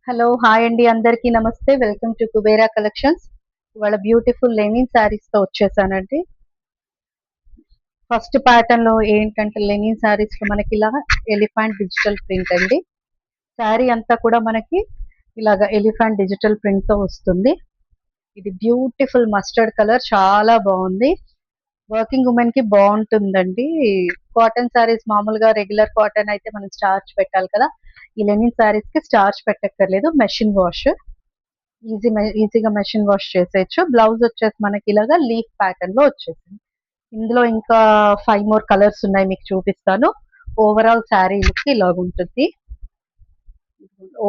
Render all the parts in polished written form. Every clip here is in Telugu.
హలో హాయ్ అండి అందరికీ నమస్తే వెల్కమ్ టు కుబేరా కలెక్షన్స్. ఇవాళ బ్యూటిఫుల్ లెనిన్ శారీస్ తో వచ్చేసానండి. ఫస్ట్ ప్యాటర్న్ లో ఏంటంటే లెనిన్ శారీస్ లో మనకి ఇలా ఎలిఫెంట్ డిజిటల్ ప్రింట్ అండి. శారీ అంతా కూడా మనకి ఇలాగా ఎలిఫెంట్ డిజిటల్ ప్రింట్ తో వస్తుంది. ఇది బ్యూటిఫుల్ మస్టర్డ్ కలర్, చాలా బాగుంది. వర్కింగ్ ఉమెన్ కి బాగుంటుందండి. కాటన్ శారీస్ మామూలుగా రెగ్యులర్ కాటన్ అయితే మనం స్టార్చ్ పెట్టాలి కదా. ఈ లెనిన్ శారీస్ కి స్టార్చ్ పెట్టక్కర్లేదు, మెషిన్ వాష్. ఈజీగా మెషిన్ వాష్ చేసేయచ్చు. బ్లౌజ్ వచ్చేసి మనకి ఇలాగా లీఫ్ ప్యాటర్న్ లో వచ్చేసింది. ఇందులో ఇంకా 5 మోర్ కలర్స్ ఉన్నాయి, మీకు చూపిస్తాను. ఓవరాల్ శారీ లుక్ ఇలాగ ఉంటుంది.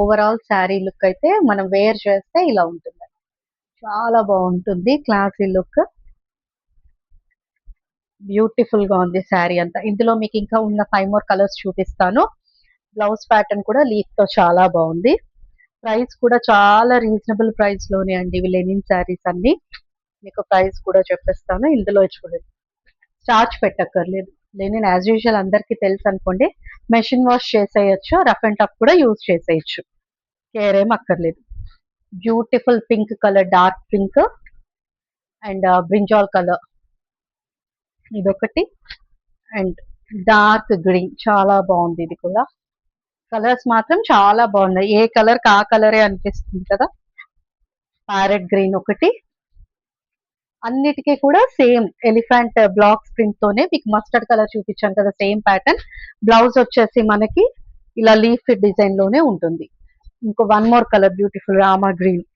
ఓవరాల్ శారీ లుక్ అయితే మనం వేర్ చేస్తే ఇలా ఉంటుంది. చాలా బాగుంటుంది, క్లాసీ లుక్. బ్యూటిఫుల్ గా ఉంది శారీ అంతా. ఇందులో మీకు ఇంకా ఉన్న 5 మోర్ కలర్స్ చూపిస్తాను. బ్లౌజ్ ప్యాటర్న్ కూడా లీఫ్ తో చాలా బాగుంది. ప్రైస్ కూడా చాలా రీజనబుల్ ప్రైస్ లోనే అండి ఇవి లెనిన్ శారీస్ అన్ని. మీకు ప్రైస్ కూడా చెప్పేస్తాను. ఇందులో చూడండి, స్టార్చ్ పెట్టక్కర్లేదు. లెనిన్ యాజ్ యూజువల్ అందరికీ తెలుసు అనుకోండి. మెషిన్ వాష్ చేసేయచ్చు, రఫ్ అండ్ టఫ్ కూడా యూజ్ చేసేయచ్చు, కేర్ ఏం అక్కర్లేదు. Beautiful pink colour, dark pink and brinjal colour ఇదొకటి, అండ్ డార్క్ గ్రీన్ చాలా బాగుంది. ఇది కూడా కలర్స్ మాత్రం చాలా బాగున్నాయి. ఏ కలర్ కా కలరే అనిపిస్తుంది కదా. ప్యారెట్ గ్రీన్ ఒకటి. అన్నిటికీ కూడా సేమ్ ఎలిఫెంట్ బ్లాక్స్ ప్రింట్ తోనే మీకు మస్టర్డ్ కలర్ చూపించాను కదా, సేమ్ ప్యాటర్న్. బ్లౌజ్ వచ్చేసి మనకి ఇలా లీఫ్ డిజైన్ లోనే ఉంటుంది. ఇంకో 1 more colour beautiful Rama green.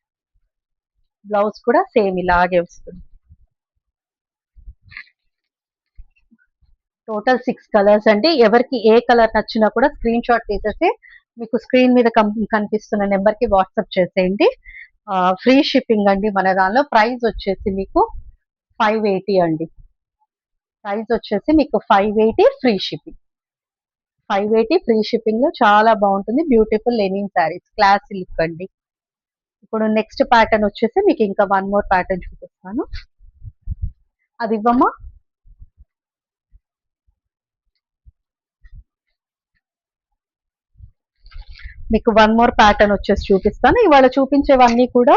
Blouse కూడా సేమ్ ఇలాగే వస్తుంది. టోటల్ 6 కలర్స్ అండి. ఎవరికి ఏ కలర్ నచ్చినా కూడా స్క్రీన్ షాట్ తీసేసి మీకు స్క్రీన్ మీద కనిపిస్తున్న నెంబర్ కి వాట్సాప్ చేసేయండి. ఫ్రీ షిప్పింగ్ అండి మన దానిలో. ప్రైస్ వచ్చేసి మీకు 580 అండి. ప్రైస్ వచ్చేసి మీకు 580 ఫ్రీ షిప్పింగ్. 580 ఫ్రీ షిప్పింగ్ లో చాలా బాగుంటుంది. Beautiful Lenin saris, classy look అండి. ఇప్పుడు నెక్స్ట్ ప్యాటర్న్ వచ్చేసి మీకు ఇంకా 1 మోర్ ప్యాటర్న్ చూపిస్తాను. అది ఇవ్వమ్మా. మీకు 1 మోర్ ప్యాటర్న్ వచ్చేసి చూపిస్తాను. ఇవాళ చూపించేవన్నీ కూడా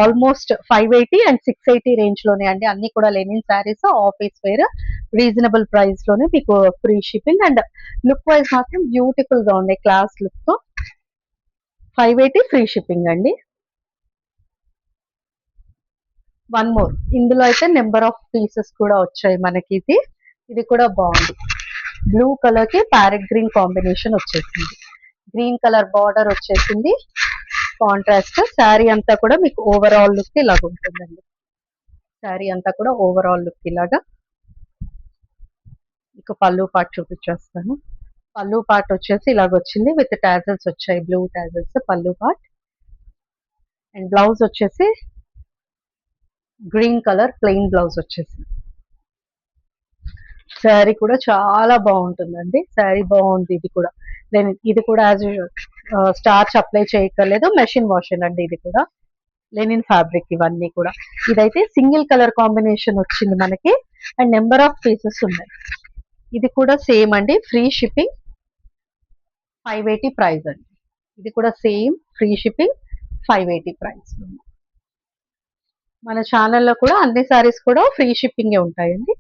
ఆల్మోస్ట్ 580 అండ్ 680 రేంజ్ లోనే అండి. అన్ని కూడా linen saris, office wear, reasonable price లోనే మీకు free shipping. And look wise మాత్రం బ్యూటిఫుల్ గా ఉన్నాయి, క్లాస్ లుక్ తో. 580 ఫ్రీ షిప్పింగ్ అండి. 1 మోర్, ఇందులో అయితే నెంబర్ ఆఫ్ పీసెస్ కూడా వచ్చాయి మనకి. ఇది ఇది కూడా బాగుంది. బ్లూ కలర్ కి ప్యారెట్ గ్రీన్ కాంబినేషన్ వచ్చేసింది. గ్రీన్ కలర్ బార్డర్ వచ్చేసింది, కాంట్రాస్ట్. శారీ అంతా కూడా మీకు ఓవరాల్ లుక్ ఇలాగ ఉంటుందండి. శారీ అంతా కూడా ఓవరాల్ లుక్ ఇలాగా. మీకు పళ్ళు పార్ట్ చూపించేస్తాను. పళ్ళు పార్ట్ వచ్చేసి ఇలాగ వచ్చింది, విత్ టాజల్స్ వచ్చాయి, బ్లూ టాజల్స్ పళ్ళు పార్ట్. అండ్ బ్లౌజ్ వచ్చేసి గ్రీన్ కలర్ ప్లెయిన్ బ్లౌజ్ వచ్చేసింది. శారీ కూడా చాలా బాగుంటుందండి. శారీ బాగుంది. ఇది కూడా ఇది కూడా యాజ్ స్టార్చ్ అప్లై చేయక్కర్లేదు, మెషిన్ వాష్ అండి. ఇది కూడా లెనిన్ ఫ్యాబ్రిక్ ఇవన్నీ కూడా. ఇదైతే సింగిల్ కలర్ కాంబినేషన్ వచ్చింది మనకి, అండ్ నెంబర్ ఆఫ్ పీసెస్ ఉన్నాయి. ఇది కూడా సేమ్ అండి, ఫ్రీ షిప్పింగ్. 580 ప్రైస్ అండి. ఇది కూడా సేమ్ ఫ్రీ షిప్పింగ్, 580 ప్రైస్. మన ఛానల్లో కూడా అన్ని సారీస్ కూడా ఫ్రీ షిప్పింగే ఉంటాయండి.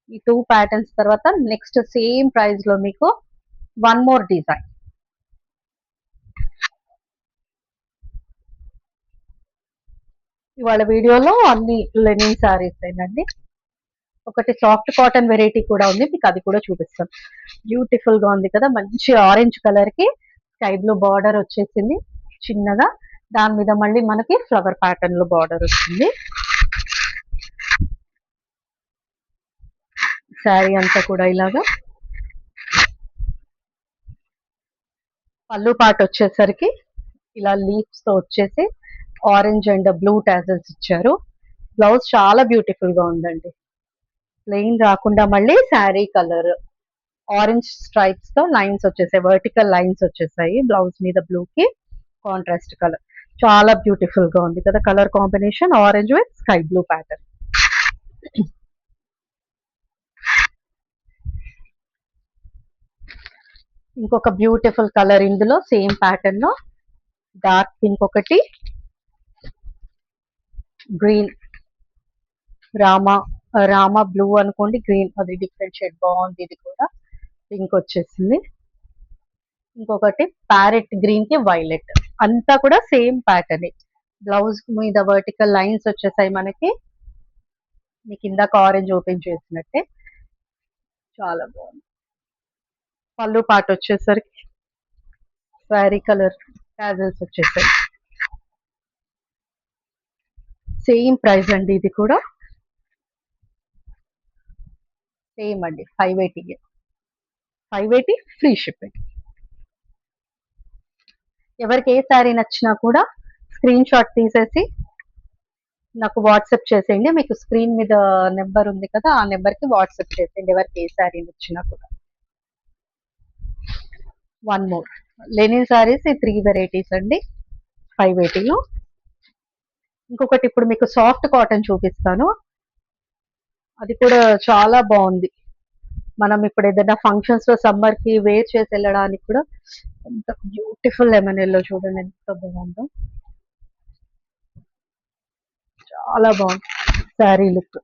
ఈ 2 ప్యాటర్న్స్ తర్వాత నెక్స్ట్ సేమ్ ప్రైస్ లో మీకు 1 మోర్ డిజైన్. ఇవాళ వీడియోలో అన్ని లెనిన్ సారీస్ ఏనండి. ఒకటి సాఫ్ట్ కాటన్ వెరైటీ కూడా ఉంది, మీకు అది కూడా చూపిస్తాను. బ్యూటిఫుల్ గా ఉంది కదా, మంచి ఆరెంజ్ కలర్ కి స్కై బ్లూ బార్డర్ వచ్చేసింది చిన్నగా. దాని మీద మళ్ళీ మనకి ఫ్లవర్ ప్యాటర్న్ లో బార్డర్ వస్తుంది. శారీ అంతా కూడా ఇలాగా. పళ్ళు పాట వచ్చేసరికి ఇలా లీవ్స్ తో వచ్చేసి ఆరెంజ్ అండ్ బ్లూ టాజల్స్ ఇచ్చారు. బ్లౌజ్ చాలా బ్యూటిఫుల్ గా ఉందండి. ప్లెయిన్ రాకుండా మళ్ళీ శారీ కలర్ ఆరెంజ్ స్ట్రైప్స్ తో లైన్స్ వచ్చేసాయి, వర్టికల్ లైన్స్ వచ్చేసాయి బ్లౌజ్ మీద. బ్లూ కి కాంట్రాస్ట్ కలర్ చాలా బ్యూటిఫుల్ గా ఉంది కదా, colour combination orange with sky blue pattern. ఇంకొక బ్యూటిఫుల్ కలర్ ఇందులో సేమ్ ప్యాటర్న్ లో డార్క్ పింక్ ఒకటి, గ్రీన్ రామా రామా బ్లూ అనుకోండి, గ్రీన్ అది డిఫరెంట్ షేడ్ బాగుంది. ఇది కూడా పింక్ వచ్చేసింది. ఇంకొకటి ప్యారెట్ గ్రీన్ కి వైలెట్, అంతా కూడా సేమ్ ప్యాటర్న్. బ్లౌజ్ మీద వర్టికల్ లైన్స్ వచ్చేసాయి మనకి, మీకు ఇందాక ఆరెంజ్ ఓపెన్ చేసినట్టే చాలా బాగుంది. పళ్ళు పాటు వచ్చేసరికి శారీ కలర్ టాజల్స్ వచ్చేసాయి. సేమ్ ప్రైస్ అండి, ఇది కూడా సేమ్ అండి, 580 ఫ్రీ షిప్పింగ్. ఎవరికి ఏ శారీ నచ్చినా కూడా స్క్రీన్ షాట్ తీసేసి నాకు వాట్సాప్ చేసేయండి. మీకు స్క్రీన్ మీద నెంబర్ ఉంది కదా, ఆ నెంబర్ కి వాట్సాప్ చేసేయండి ఎవరికి ఏ శారీ నచ్చినా కూడా. వన్ మోర్ లెనిన్ శారీస్, ఈ 3 వెరైటీస్ అండి 580లో. ఇంకొకటి ఇప్పుడు మీకు సాఫ్ట్ కాటన్ చూపిస్తాను, అది కూడా చాలా బాగుంది. మనం ఇప్పుడు ఏదైనా ఫంక్షన్స్ లో సమ్మర్ కి వేర్ చేసి వెళ్ళడానికి కూడా ఎంత బ్యూటిఫుల్ లెమన్ ఎల్లో చూడండి ఎంత బాగుందో, చాలా బాగుంది శారీ లుక్.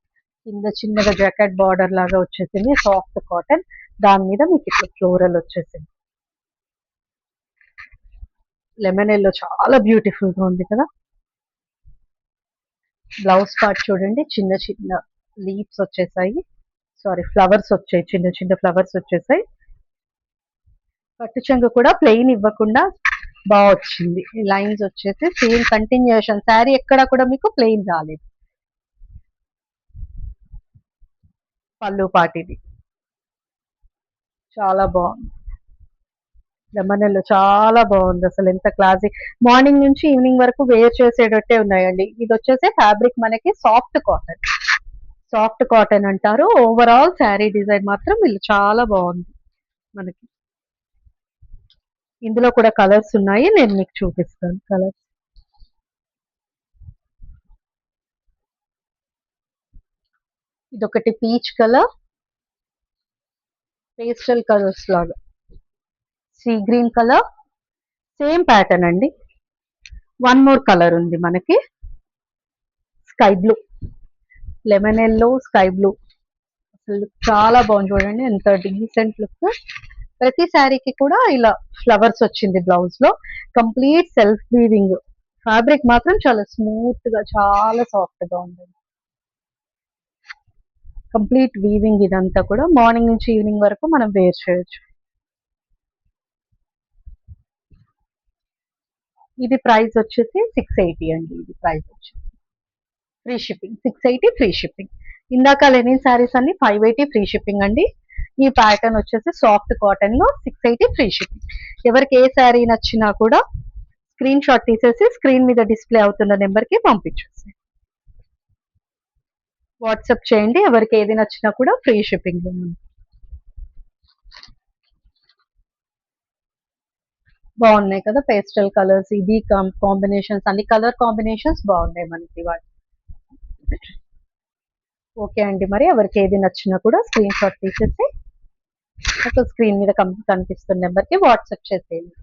కింద చిన్నగా జాకెట్ బార్డర్ లాగా వచ్చేసింది, సాఫ్ట్ కాటన్, దాని మీద మీకు ఇట్లా ఫ్లోరల్ వచ్చేసింది. లెమన్ ఎల్లో చాలా బ్యూటిఫుల్ గా ఉంది కదా. బ్లౌజ్ పార్ట్ చూడండి, చిన్న చిన్న లీవ్స్ వచ్చేసాయి, సారీ ఫ్లవర్స్ వచ్చాయి, చిన్న చిన్న ఫ్లవర్స్ వచ్చేసాయి. పట్టు చెంగు కూడా ప్లెయిన్ ఇవ్వకుండా బాగా వచ్చింది, లైన్స్ వచ్చేసి సేమ్ కంటిన్యూషన్, శారీ ఎక్కడ కూడా మీకు ప్లెయిన్ రాలేదు. పళ్ళు పార్ట్ ఇది చాలా బాగుంది, లెమన్ ఎల్లో చాలా బాగుంది, అసలు ఎంత క్లాసిక్. మార్నింగ్ నుంచి ఈవినింగ్ వరకు వేర్ చేసేటట్టే ఉన్నాయండి. ఇది వచ్చేసి ఫ్యాబ్రిక్ మనకి సాఫ్ట్ కాటన్, సాఫ్ట్ కాటన్ అంటారు. ఓవరాల్ శారీ డిజైన్ మాత్రం వీళ్ళు చాలా బాగుంది మనకి. ఇందులో కూడా కలర్స్ ఉన్నాయి, నేను మీకు చూపిస్తాను కలర్స్. ఇదొకటి పీచ్ కలర్, పేస్టల్ కలర్స్ లాగా, sea green colour, same pattern అండి. వన్ మోర్ కలర్ ఉంది మనకి, sky blue, lemon yellow sky blue, అసలు చాలా బాగుంది చూడండి ఎంత డీసెంట్ లుక్. ప్రతి శారీకి కూడా ఇలా ఫ్లవర్స్ వచ్చింది బ్లౌజ్ లో, కంప్లీట్ సెల్ఫ్ వీవింగ్. ఫ్యాబ్రిక్ మాత్రం చాలా స్మూత్ గా చాలా సాఫ్ట్ గా ఉంది, కంప్లీట్ వీవింగ్. ఇదంతా కూడా మార్నింగ్ నుంచి ఈవినింగ్ వరకు మనం వేర్ చేయొచ్చు. ఇది ప్రైస్ వచ్చేసి 680 అండి, ఇది ప్రైస్ వచ్చేసి ఫ్రీ షిప్పింగ్, 680 ఫ్రీ షిప్పింగ్. ఇందాక లెనిన్ శారీస్ అన్ని 580 ఫ్రీ షిప్పింగ్ అండి. ఈ ప్యాటర్న్ వచ్చేసి సాఫ్ట్ కాటన్ లో 680 ఫ్రీ షిప్పింగ్. ఎవరికి ఏ శారీ నచ్చినా కూడా స్క్రీన్ షాట్ తీసేసి స్క్రీన్ మీద డిస్ప్లే అవుతున్న నెంబర్ కి పంపించేసి వాట్సాప్ చేయండి. ఎవరికి ఏది నచ్చినా కూడా ఫ్రీ షిప్పింగ్. బాగున్నాయి కదా పేస్టల్ కలర్స్, ఇది కాంబినేషన్స్, అన్ని కలర్ కాంబినేషన్స్ బాగున్నాయి మనకి వాటి. ఓకే అండి, మరి ఎవరికి ఏది నచ్చినా కూడా స్క్రీన్ షాట్ తీసేసి ఒక స్క్రీన్ మీద కనిపిస్తున్న నెంబర్కి వాట్సాప్ చేసేయండి.